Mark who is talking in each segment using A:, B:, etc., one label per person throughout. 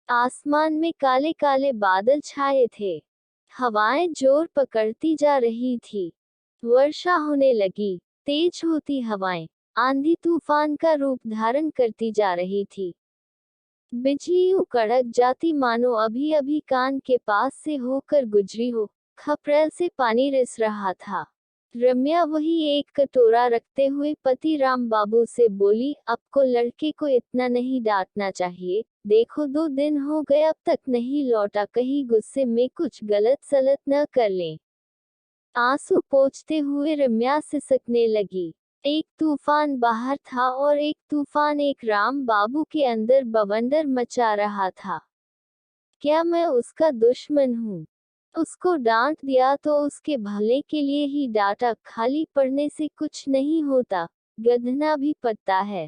A: आसमान में काले काले बादल छाए थे। हवाएं जोर पकड़ती जा रही थी। वर्षा होने लगी। तेज होती हवाएं आंधी तूफान का रूप धारण करती जा रही थी। बिजली यूं कड़क जाती मानो अभी अभी कान के पास से होकर गुजरी हो। खपरेल से पानी रिस रहा था। रम्या वही एक कटोरा रखते हुए पति राम बाबू से बोली, आपको लड़के को इतना नहीं डांटना चाहिए। देखो 2 दिन हो गए अब तक नहीं लौटा, कहीं गुस्से में कुछ गलत सलत न कर ले। आंसू पोंछते हुए रम्या सिसकने लगी। एक तूफान बाहर था और एक तूफान एक राम बाबू के अंदर बवंडर मचा रहा था। क्या मैं उसका दुश्मन हूँ? उसको डांट दिया तो उसके भले के लिए ही डांटा, खाली पढ़ने से कुछ नहीं होता, गधना भी पड़ता है।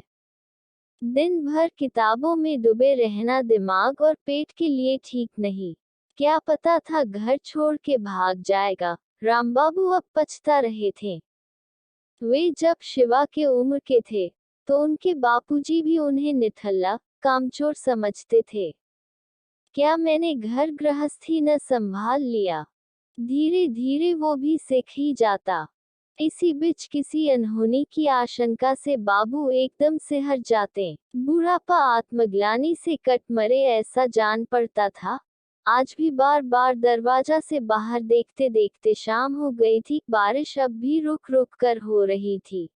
A: दिन भर किताबों में डूबे रहना दिमाग और पेट के लिए ठीक नहीं। क्या पता था घर छोड़ के भाग जाएगा। रामबाबू अब पछता रहे थे। वे जब शिवा के उम्र के थे तो उनके बापूजी भी उन्हें निठल्ला, कामचोर समझते थे। क्या मैंने घर गृहस्थी न संभाल लिया? धीरे धीरे वो भी सीख ही जाता। इसी बीच किसी अनहोनी की आशंका से बाबू एकदम सिहर जाते। बुढ़ापा आत्मग्लानि से कट मरे ऐसा जान पड़ता था। आज भी बार बार दरवाजा से बाहर देखते देखते शाम हो गई थी। बारिश अब भी रुक रुक कर हो रही थी।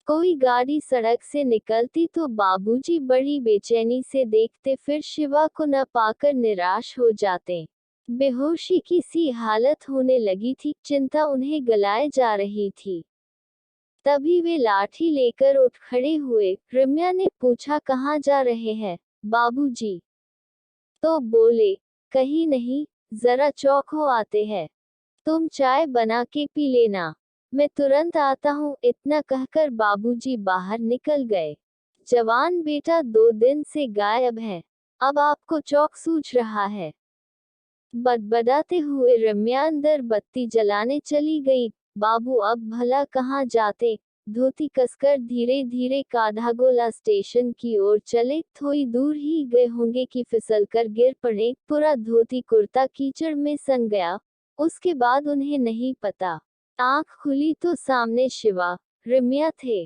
A: कोई गाड़ी सड़क से निकलती तो बाबूजी बड़ी बेचैनी से देखते, फिर शिवा को न पाकर निराश हो जाते। बेहोशी की सी हालत होने लगी थी, चिंता उन्हें गलाए जा रही थी। तभी वे लाठी लेकर उठ खड़े हुए। रम्या ने पूछा, कहाँ जा रहे हैं बाबूजी? तो बोले, कहीं नहीं, जरा चौक हो आते हैं। तुम चाय बना के पी लेना, मैं तुरंत आता हूँ। इतना कहकर बाबूजी बाहर निकल गए। जवान बेटा 2 दिन से गायब है, अब आपको चौक सूझ रहा है? बड़बड़ाते हुए रम्या अंदर बत्ती जलाने चली गई। बाबू अब भला कहाँ जाते? धोती कसकर धीरे धीरे काढ़ागोला स्टेशन की ओर चले। थोड़ी दूर ही गए होंगे कि फिसलकर गिर पड़े। पूरा धोती कुर्ता कीचड़ में सन गया। उसके बाद उन्हें नहीं पता। आंख खुली तो सामने शिवा, रम्या थे।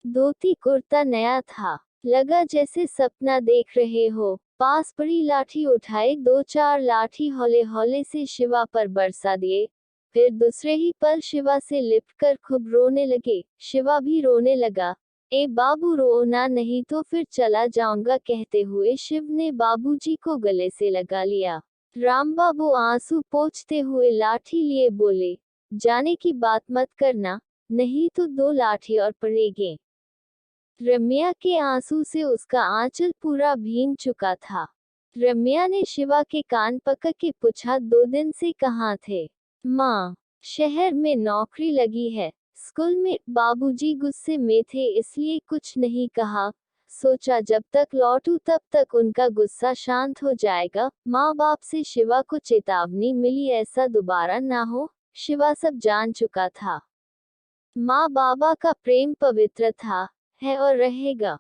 A: धोती कुर्ता नया था, लगा जैसे सपना देख रहे हो। पास पड़ी लाठी उठाए, 2-4 लाठी हौले हौले से शिवा पर बरसा दिए। फिर दूसरे ही पल शिवा से लिपटकर खूब रोने लगे। शिवा भी रोने लगा। ए बाबू, रोना नहीं तो फिर चला जाऊंगा, कहते हुए शिव ने बाबूजी को गले से लगा लिया। रामबाबू आंसू पोंछते हुए लाठी लिए बोले, जाने की बात मत करना, नहीं तो 2 लाठी और पड़ेंगे। रम्या के आंसू से उसका आंचल पूरा भीग चुका था। रम्या ने शिवा के कान पकड़ के पूछा, 2 दिन से कहाँ थे? माँ, शहर में नौकरी लगी है, स्कूल में। बाबूजी गुस्से में थे इसलिए कुछ नहीं कहा। सोचा जब तक लौटूं तब तक उनका गुस्सा शांत हो जाएगा। माँ बाप से शिवा को चेतावनी मिली, ऐसा दोबारा ना हो। शिवा सब जान चुका था। माँ बाबा का प्रेम पवित्र था, है और रहेगा।